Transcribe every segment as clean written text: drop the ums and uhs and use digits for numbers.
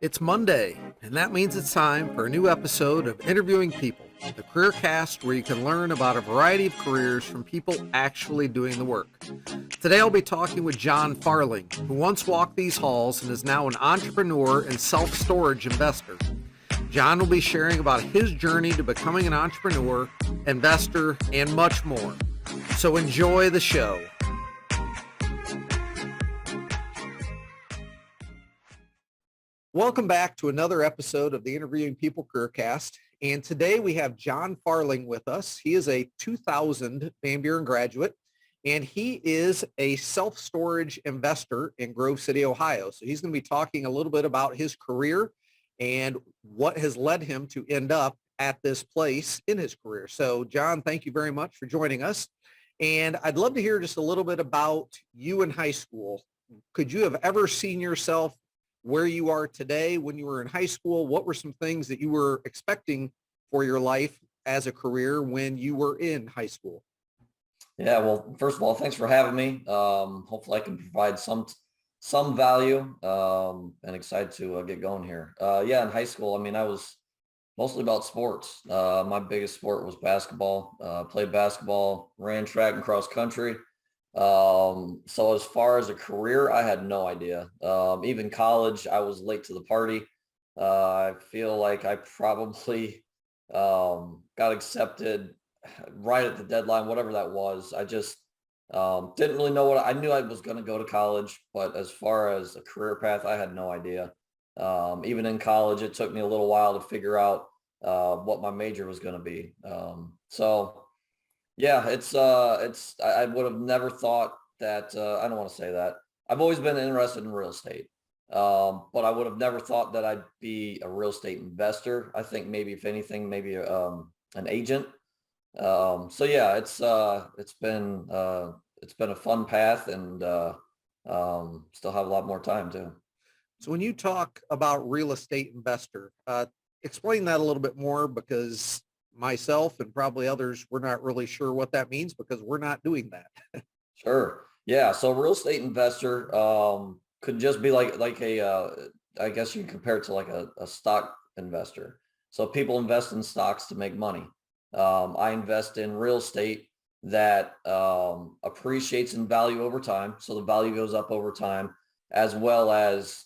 It's Monday, and that means it's time for a new episode of Interviewing People, the careercast where you can learn about a variety of careers from people actually doing the work. Today I'll be talking with Jon Farling, who once walked these halls and is now an entrepreneur and self-storage investor. Jon will be sharing about his journey to becoming an entrepreneur, investor, and much more. So enjoy the show. Welcome back to another episode of the Interviewing People Careercast. And today we have Jon Farling with us. He is a 2000 Van Buren graduate, and he is a self-storage investor in Grove City, Ohio. So he's going to be talking a little bit about his career and what has led him to end up at this place in his career. So Jon, thank you very much for joining us. And I'd love to hear just a little bit about you in high school. Could you have ever seen yourself where you are today when you were in high school? What were some things that you were expecting for your life as a career when you were in high school? Yeah, well, first of all, thanks for having me. Hopefully I can provide some value, and excited to get going here. Yeah, in high school, I was mostly about sports. My biggest sport was basketball. Played basketball, ran track and cross country. So as far as a career, I had no idea. Even college, I was late to the party. I feel like I probably got accepted right at the deadline, whatever that was. I just didn't really know I knew I was going to go to college, but as far as a career path, I had no idea. Even in college, it took me a little while to figure out what my major was going to be. Yeah, I would have never thought that, I don't want to say that. I've always been interested in real estate. But I would have never thought that I'd be a real estate investor. I think maybe, if anything, maybe an agent. So yeah, it's been a fun path, and still have a lot more time too. So when you talk about real estate investor, explain that a little bit more, because myself and probably others, we're not really sure what that means because we're not doing that. Sure. Yeah. So real estate investor could just be like I guess you can compare it to like a stock investor. So people invest in stocks to make money. I invest in real estate that appreciates in value over time. So the value goes up over time, as well as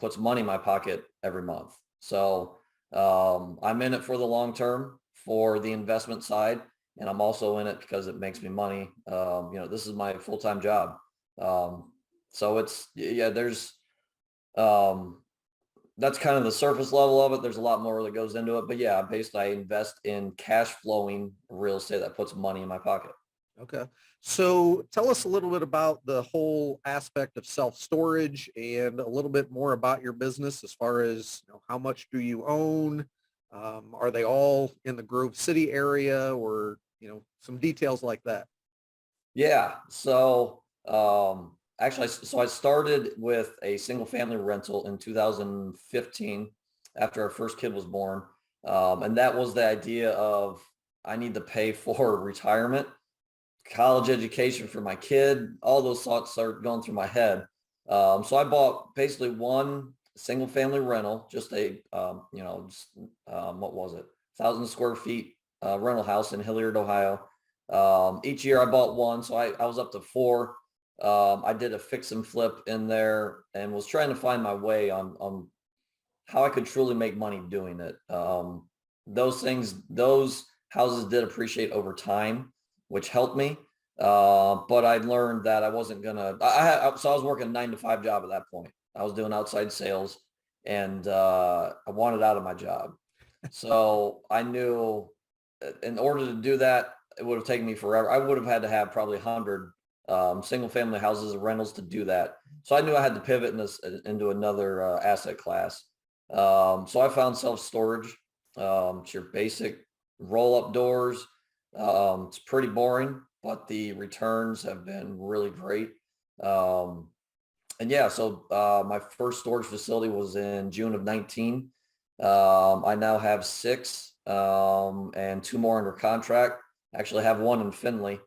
puts money in my pocket every month. So I'm in it for the long term, for the investment side, and I'm also in it because it makes me money. This is my full-time job. So that's kind of the surface level of it. There's a lot more that goes into it, but yeah, basically I invest in cash flowing real estate that puts money in my pocket. Okay. So tell us a little bit about the whole aspect of self-storage and a little bit more about your business as far as, how much do you own? Are they all in the Grove City area, or, some details like that? Yeah. So actually, I started with a single family rental in 2015 after our first kid was born. And that was the idea of, I need to pay for retirement, college education for my kid. All those thoughts started going through my head. So I bought basically one single family rental, just what was it? 1,000 square feet rental house in Hilliard, Ohio. Each year I bought one. So I was up to four. I did a fix and flip in there and was trying to find my way on how I could truly make money doing it. Those houses did appreciate over time, which helped me. But I learned that I wasn't gonna, so I was working a 9-to-5 job at that point. I was doing outside sales, and I wanted out of my job. So I knew in order to do that, it would have taken me forever. I would have had to have probably 100 single family houses and rentals to do that. So I knew I had to pivot into another asset class. So I found self-storage. It's your basic roll-up doors. It's pretty boring, but the returns have been really great. And yeah, so my first storage facility was in June of 19. I now have 6 and 2 more under contract. Actually have one in Findlay.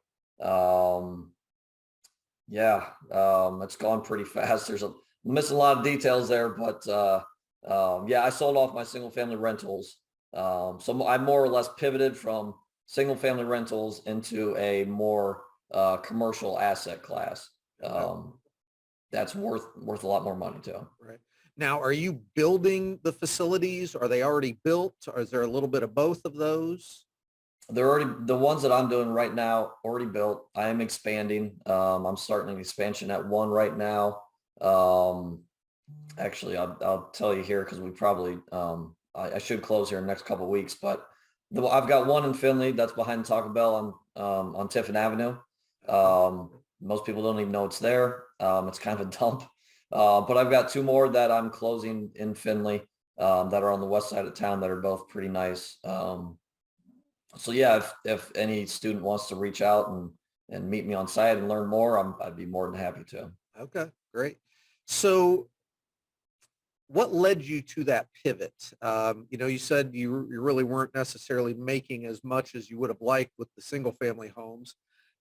It's gone pretty fast. There's missing a lot of details there, but Yeah, I sold off my single family rentals. So I more or less pivoted from single family rentals into a more commercial asset class. Okay. That's worth a lot more money too. Right. Now, are you building the facilities? Are they already built? Or is there a little bit of both of those? They're already the ones that I'm doing right now already built. I am expanding. I'm starting an expansion at one right now. Um, Actually, I'll tell you here because we probably I should close here in the next couple of weeks. But I've got one in Finley that's behind Taco Bell on Tiffin Avenue. Okay. Most people don't even know it's there. It's kind of a dump. But I've got two more that I'm closing in Finley that are on the west side of town that are both pretty nice. So yeah, if any student wants to reach out and meet me on site and learn more, I'd be more than happy to. Okay. Great. So what led you to that pivot? You said you really weren't necessarily making as much as you would have liked with the single family homes.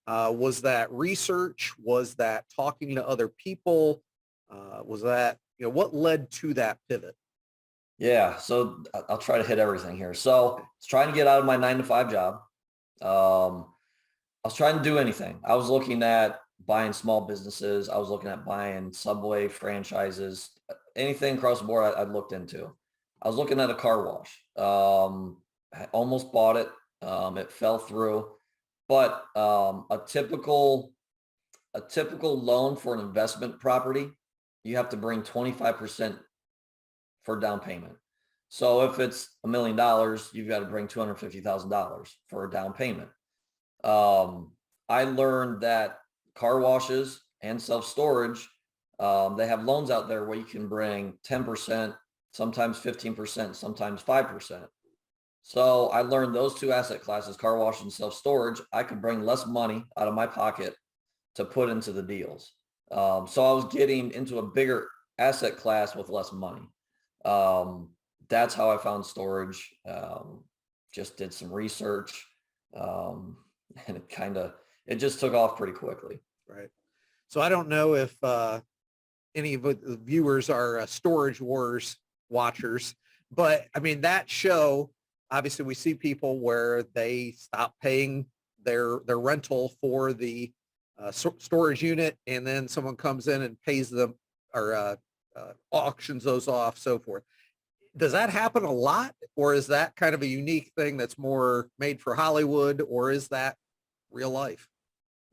Was that research? Was that talking to other people? Was that, what led to that pivot? Yeah, so I'll try to hit everything here. So I was trying to get out of my 9 to 5 job. Um, I was trying to do anything. I was looking at buying small businesses. I was looking at buying Subway franchises, anything across the board I looked into. I was looking at a car wash. I almost bought it. It fell through, but a typical loan for an investment property, you have to bring 25% for down payment. So if it's $1 million, you've got to bring $250,000 for a down payment. I learned that car washes and self-storage, they have loans out there where you can bring 10%, sometimes 15%, sometimes 5%. So I learned those two asset classes, car wash and self-storage, I could bring less money out of my pocket to put into the deals. So I was getting into a bigger asset class with less money. That's how I found storage. Just did some research, and it just took off pretty quickly. Right. So I don't know if any of the viewers are Storage Wars watchers, but I mean, that show, obviously we see people where they stop paying their rental for the storage unit, and then someone comes in and pays them or auctions those off, so forth. Does that happen a lot, or is that kind of a unique thing that's more made for Hollywood, or is that real life?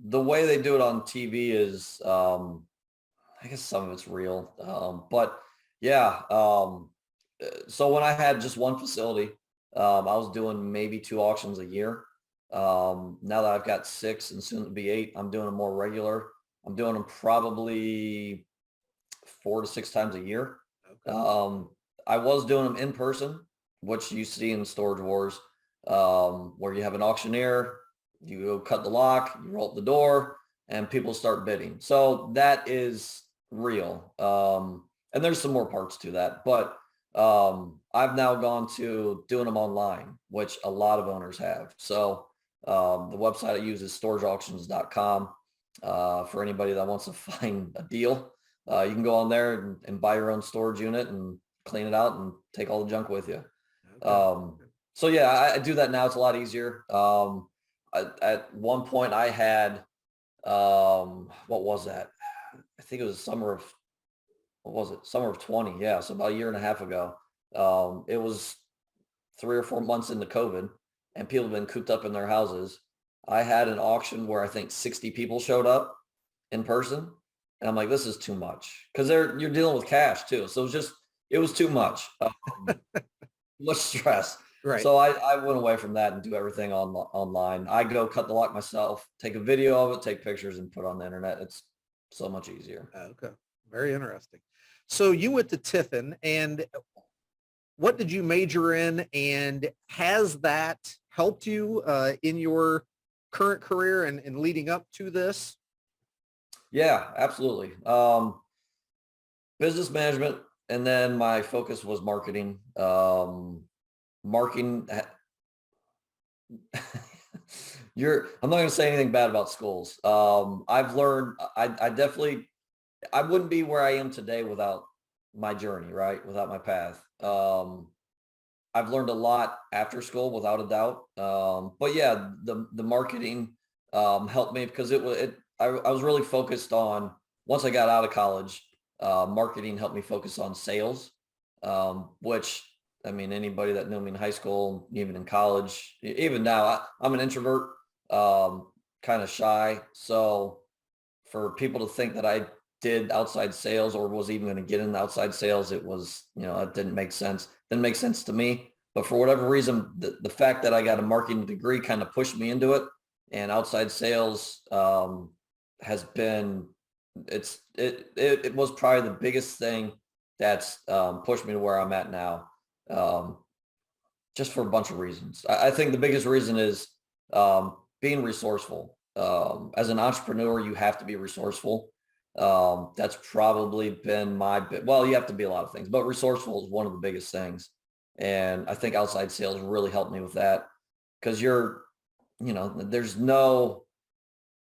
The way they do it on TV is, I guess some of it's real. But yeah, so when I had just one facility, I was doing maybe 2 auctions a year. Now that I've got 6 and soon to be 8, I'm doing them more regular. I'm doing them probably 4 to 6 times a year. Okay. I was doing them in person, which you see in Storage Wars, where you have an auctioneer, you go cut the lock, you roll up the door, and people start bidding. So that is real. And there's some more parts to that, but I've now gone to doing them online, which a lot of owners have. So the website I use is storageauctions.com. For anybody that wants to find a deal, you can go on there and buy your own storage unit and clean it out and take all the junk with you. Okay. So yeah, I do that now. It's a lot easier. At one point I had, what was that? I think it was summer of 20. Yeah. So about a year and a half ago. It was 3 or 4 months into COVID and people have been cooped up in their houses. I had an auction where I think 60 people showed up in person. And I'm like, this is too much because you're dealing with cash too. So it was too much, much stress. Right. So I went away from that and do everything online. I go cut the lock myself, take a video of it, take pictures and put it on the internet. It's so much easier. Okay. Very interesting. So you went to Tiffin, and what did you major in, and has that helped you in your current career and leading up to this? Yeah, absolutely. Business management. And then my focus was marketing. Marketing. I'm not going to say anything bad about schools. I've learned, I wouldn't be where I am today without my journey, right? Without my path. I've learned a lot after school, without a doubt. But yeah, the marketing helped me because I was really focused on, once I got out of college, marketing helped me focus on sales, which, I mean, anybody that knew me in high school, even in college, even now, I'm an introvert, kind of shy. So for people to think that I did outside sales or was even going to get into outside sales, it was, it didn't make sense. Didn't make sense to me. But for whatever reason, the fact that I got a marketing degree kind of pushed me into it. And outside sales has been, it was probably the biggest thing that's pushed me to where I'm at now. Um, just for a bunch of reasons. I think the biggest reason is being resourceful. As an entrepreneur, you have to be resourceful. That's probably been well, you have to be a lot of things, but resourceful is one of the biggest things. And I think outside sales really helped me with that, because there's no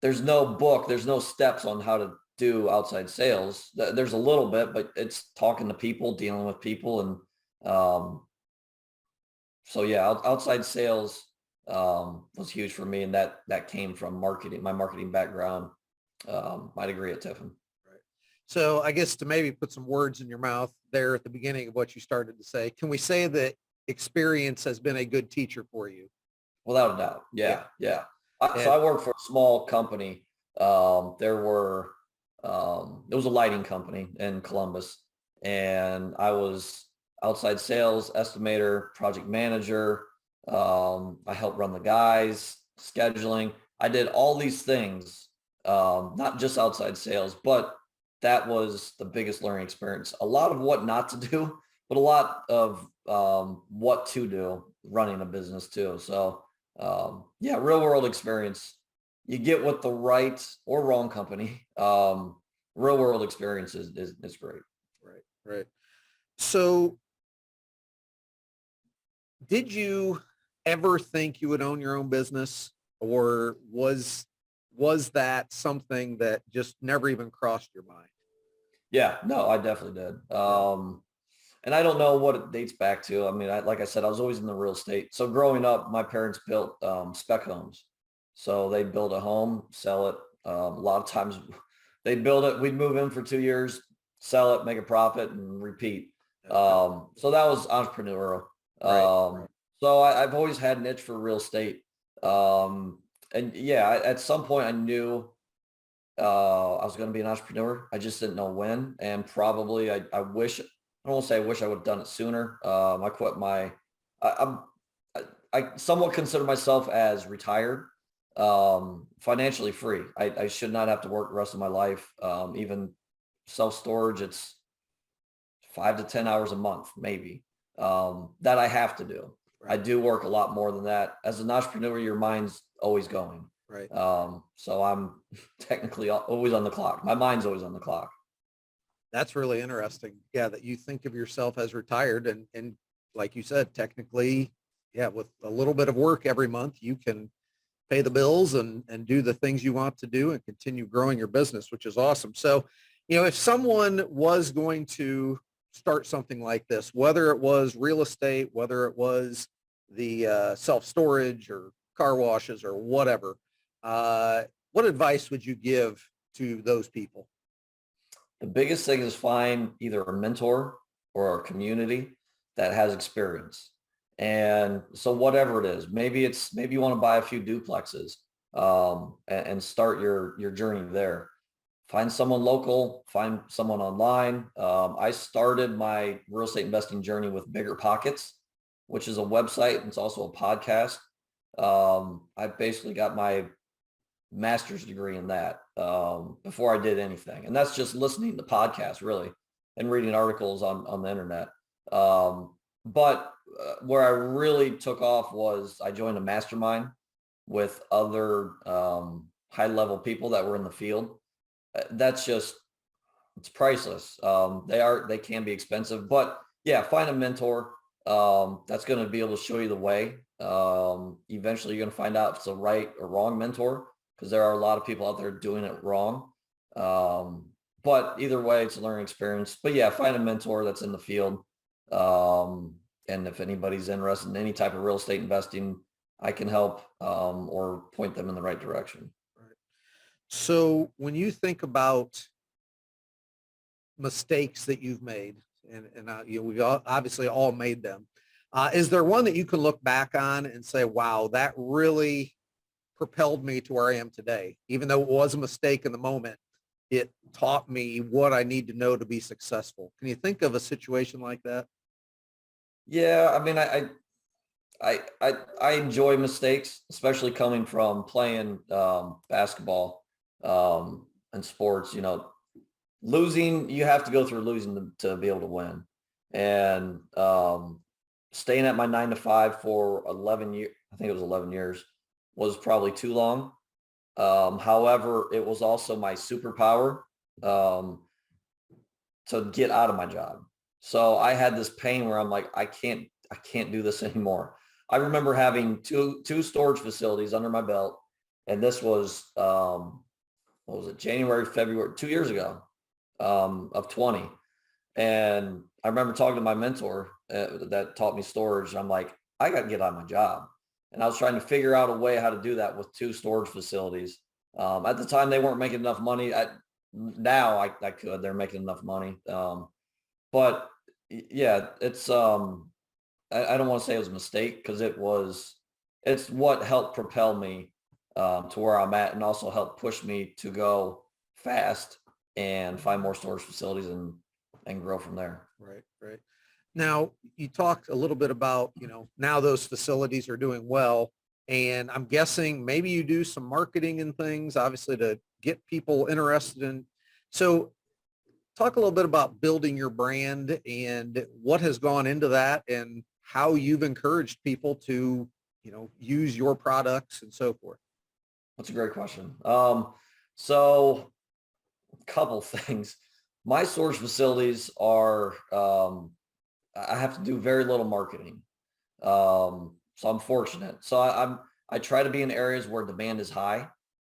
book, there's no steps on how to do outside sales. There's a little bit, but it's talking to people, dealing with people. And so yeah, outside sales was huge for me, and that came from marketing, my marketing background, my degree at Tiffin. Right. So I guess to maybe put some words in your mouth there at the beginning of what you started to say, can we say that experience has been a good teacher for you? Without a doubt. Yeah. Yeah. So I worked for a small company. It was a lighting company in Columbus, and I was outside sales, estimator, project manager. I helped run the guys, scheduling. I did all these things, not just outside sales, but that was the biggest learning experience. A lot of what not to do, but a lot of what to do running a business too. So yeah, real world experience you get with the right or wrong company. Real world experience is great. Right. Right. So did you ever think you would own your own business, or was that something that just never even crossed your mind? Yeah, no, I definitely did. Yeah. And I don't know what it dates back to. I mean, like I said, I was always in the real estate. So growing up, my parents built spec homes. So they build a home, sell it. A lot of times they'd build it, we'd move in for 2 years, sell it, make a profit, and repeat. So that was entrepreneurial. Right. So I've always had an itch for real estate. And yeah, at some point I knew I was going to be an entrepreneur. I just didn't know when. And probably I wish, I don't want to say I wish I would have done it sooner. I quit I, I'm, I somewhat consider myself as retired, financially free. I should not have to work the rest of my life. Even self-storage, it's 5 to 10 hours a month, maybe, that I have to do. I Right. do work a lot more than that. As an entrepreneur, your mind's always going. Right. So I'm technically always on the clock. My mind's always on the clock. That's really interesting. Yeah, that you think of yourself as retired, and like you said, technically, yeah, with a little bit of work every month, you can pay the bills and do the things you want to do and continue growing your business, which is awesome. So, if someone was going to start something like this, whether it was real estate, whether it was the self-storage or car washes or whatever, what advice would you give to those people? The biggest thing is find either a mentor or a community that has experience. And so whatever it is, maybe you want to buy a few duplexes, and start your journey there. Find someone local, find someone online. I started my real estate investing journey with Bigger Pockets, which is a website. It's also a podcast. I basically got my master's degree in that before I did anything. And that's just listening to podcasts, really, and reading articles on the internet. But where I really took off was I joined a mastermind with other high level people that were in the field. That's just, it's priceless. They can be expensive, but yeah, find a mentor that's going to be able to show you the way. Eventually you're going to find out if it's a right or wrong mentor, because there are a lot of people out there doing it wrong. but either way, it's a learning experience. But yeah, find a mentor that's in the field. And if anybody's interested in any type of real estate investing, I can help or point them in the right direction. Right. So when you think about mistakes that you've made, and we've obviously all made them, is there one that you can look back on and say, wow, that really propelled me to where I am today? Even though it was a mistake in the moment, it taught me what I need to know to be successful. Can you think of a situation like that? Yeah, I mean, I enjoy mistakes, especially coming from playing basketball and sports. You know, losing, you have to go through losing to be able to win. And staying at my 9 to 5 for 11 years, I think it was 11 years, was probably too long. However, it was also my superpower to get out of my job. So I had this pain where I'm like, I can't do this anymore. I remember having two storage facilities under my belt, and this was what was it, January, February, 2 years ago, of 20. And I remember talking to my mentor that taught me storage. I'm like, I got to get out of my job. And I was trying to figure out a way how to do that with two storage facilities. At the time, they weren't making enough money. Now I could. They're making enough money. But yeah, it's I don't want to say it was a mistake, because it's what helped propel me to where I'm at, and also helped push me to go fast and find more storage facilities and grow from there. Right, right. Now, you talked a little bit about, now those facilities are doing well, and I'm guessing maybe you do some marketing and things, obviously, to get people interested in. So talk a little bit about building your brand and what has gone into that, and how you've encouraged people to, use your products and so forth. That's a great question. So a couple things. My storage facilities are, I have to do very little marketing. So I'm fortunate. So I try to be in areas where demand is high.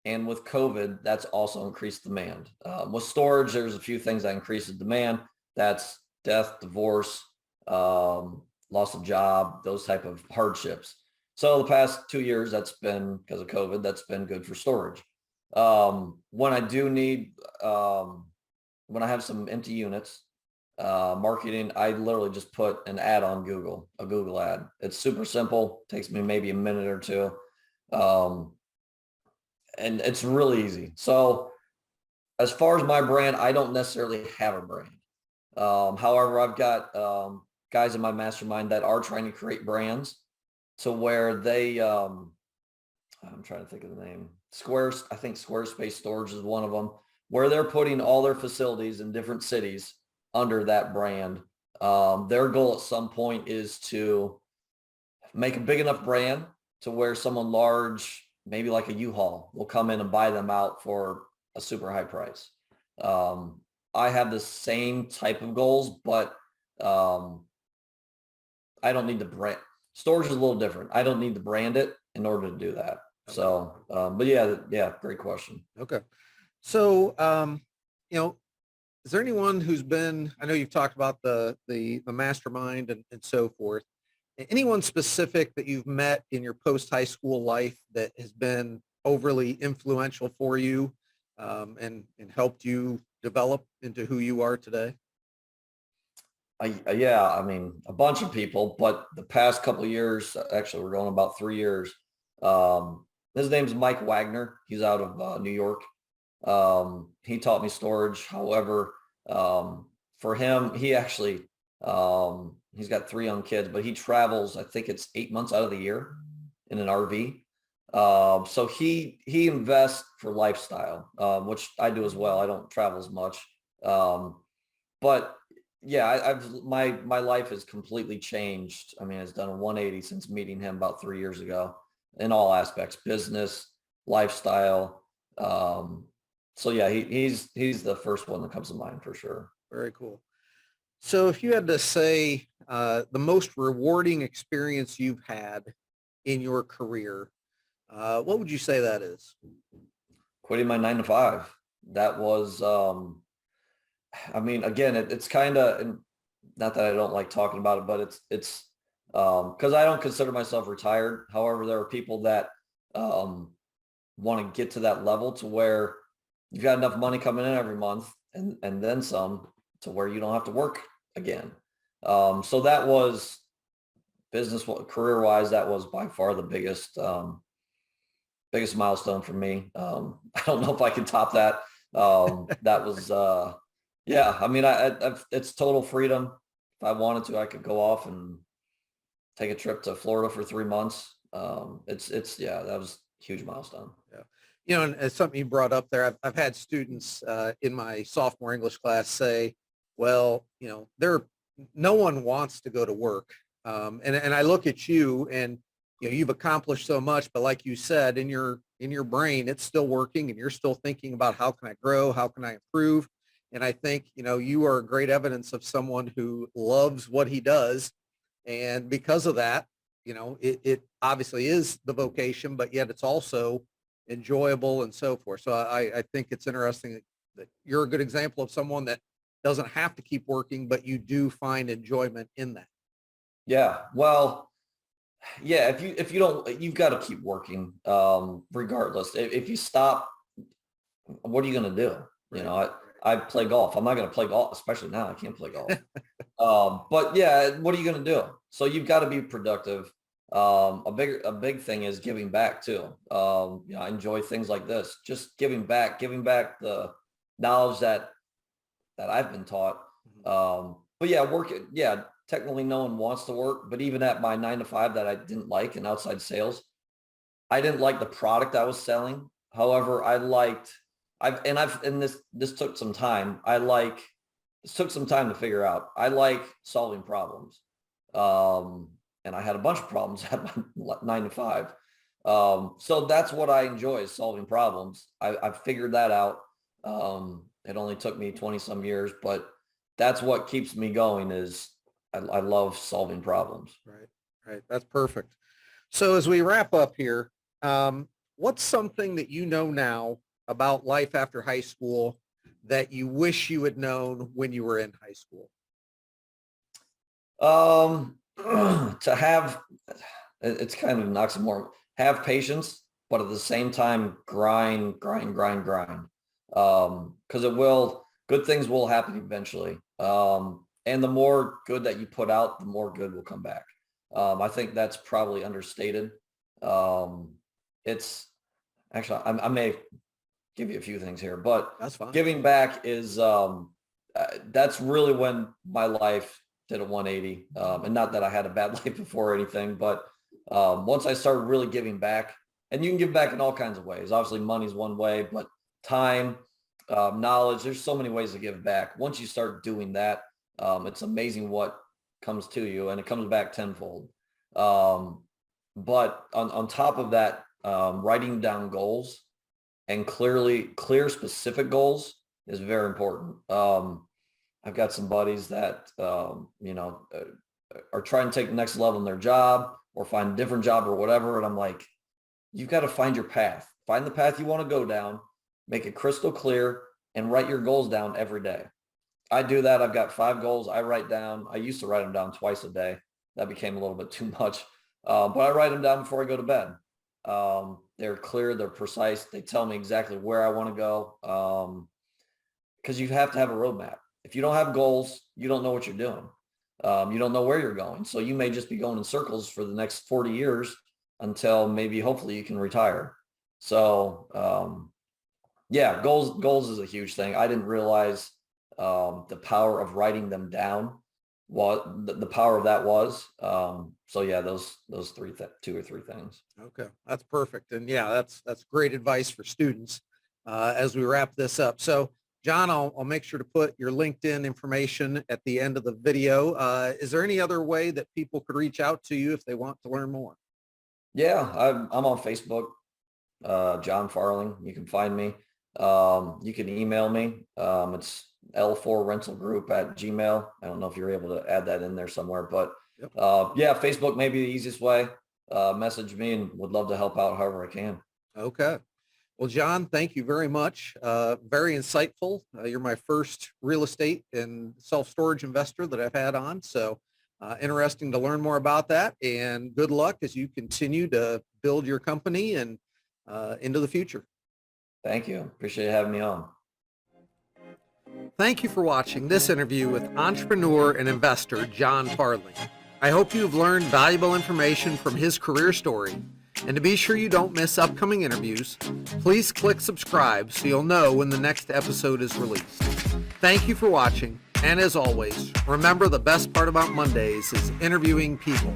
And with COVID, that's also increased demand. With storage, there's a few things that increase the demand. That's death, divorce, loss of job, those type of hardships. So the past 2 years, that's been, because of COVID, that's been good for storage. When I do need, when I have some empty units, marketing, I literally just put an ad on Google, a Google ad. It's super simple, takes me maybe a minute or two. And it's really easy. So as far as my brand, I don't necessarily have a brand. However, I've got guys in my mastermind that are trying to create brands to where they, I'm trying to think of the name. I think Squarespace Storage is one of them, where they're putting all their facilities in different cities under that brand. Their goal at some point is to make a big enough brand to where someone large, maybe like a U-Haul, will come in and buy them out for a super high price. I have the same type of goals, but I don't need to brand. Storage is a little different. I don't need to brand it in order to do that. So, but yeah, great question. Okay. So, is there anyone who's been, I know you've talked about the mastermind and so forth, anyone specific that you've met in your post-high school life that has been overly influential for you, and helped you develop into who you are today? Yeah, I mean, a bunch of people, but the past couple of years, actually, we're going about 3 years. His name's Mike Wagner. He's out of New York. He taught me storage. However, for him, he actually, he's got 3 young kids, but he travels, I think it's 8 months out of the year in an RV. So he invests for lifestyle, which I do as well. I don't travel as much. But yeah, my life has completely changed. I mean, it's done a 180 since meeting him about 3 years ago in all aspects, business, lifestyle. So yeah, he's the first one that comes to mind for sure. Very cool. So if you had to say the most rewarding experience you've had in your career, what would you say that is? Quitting my 9 to 5. That was, I mean, again, it's kind of, and not that I don't like talking about it, but it's because I don't consider myself retired. However, there are people that um, want to get to that level to where you've got enough money coming in every month and then some to where you don't have to work again. So that was business career wise, that was by far the biggest milestone for me. I don't know if I can top that. That was yeah, I mean, it's total freedom. If I wanted to, I could go off and take a trip to Florida for 3 months. Yeah, that was a huge milestone. Yeah. And as something you brought up there, I've had students in my sophomore English class say, well, no one wants to go to work. And I look at you and, you've accomplished so much, but like you said, in your brain, it's still working and you're still thinking about how can I grow? How can I improve? And I think, you are great evidence of someone who loves what he does. And because of that, it obviously is the vocation, but yet it's also enjoyable and so forth. So I think it's interesting that you're a good example of someone that doesn't have to keep working, but you do find enjoyment in that. Yeah. Well, yeah, if you don't, you've got to keep working, regardless. If you stop, what are you going to do? Right. I play golf. I'm not going to play golf, especially now. I can't play golf. But yeah, what are you going to do? So you've got to be productive. A big thing is giving back too. I enjoy things like this, just giving back the knowledge that I've been taught. But yeah, yeah, technically no one wants to work, but even at my 9 to 5 that I didn't like in outside sales, I didn't like the product I was selling. However, this took some time. This took some time to figure out. I like solving problems. And I had a bunch of problems at my 9 to 5. So that's what I enjoy, is solving problems. I figured that out. It only took me 20 some years, but that's what keeps me going is I love solving problems. Right. That's perfect. So as we wrap up here, what's something that you know now about life after high school that you wish you had known when you were in high school? To have, it's kind of an oxymoron, have patience, but at the same time, grind. Because good things will happen eventually. And the more good that you put out, the more good will come back. I think that's probably understated. It's actually, I may give you a few things here, but That's fine. giving back is, that's really when my life did a 180. And not that I had a bad life before or anything, but once I started really giving back, and you can give back in all kinds of ways. Obviously money's one way, but time, knowledge, there's so many ways to give back. Once you start doing that, it's amazing what comes to you, and it comes back tenfold. But on top of that, writing down goals and clear specific goals is very important. I've got some buddies that, are trying to take the next level in their job or find a different job or whatever. And I'm like, you've got to find your path, find the path you want to go down, make it crystal clear, and write your goals down every day. I do that. I've got 5 goals I write down. I used to write them down twice a day. That became a little bit too much. But I write them down before I go to bed. They're clear, they're precise. They tell me exactly where I want to go. Because you have to have a roadmap. If you don't have goals, you don't know what you're doing. You don't know where you're going. So you may just be going in circles for the next 40 years until maybe hopefully you can retire. So yeah, goals is a huge thing. I didn't realize the power of writing them down, what the power of that was. So yeah, those 2 or 3 things. Okay, that's perfect. And yeah, that's great advice for students as we wrap this up. So Jon, I'll make sure to put your LinkedIn information at the end of the video. Is there any other way that people could reach out to you if they want to learn more? Yeah, I'm on Facebook, Jon Farling. You can find me. You can email me. It's L4rentalgroup@gmail. I don't know if you're able to add that in there somewhere, but Yep. Yeah, Facebook may be the easiest way. Message me and would love to help out however I can. Okay. Well, John, thank you very much. Very insightful. You're my first real estate and self-storage investor that I've had on. So interesting to learn more about that, and good luck as you continue to build your company and into the future. Thank you. Appreciate having me on. Thank you for watching this interview with entrepreneur and investor Jon Farling. I hope you've learned valuable information from his career story. And to be sure you don't miss upcoming interviews, please click subscribe so you'll know when the next episode is released. Thank you for watching, and as always, remember the best part about Mondays is interviewing people.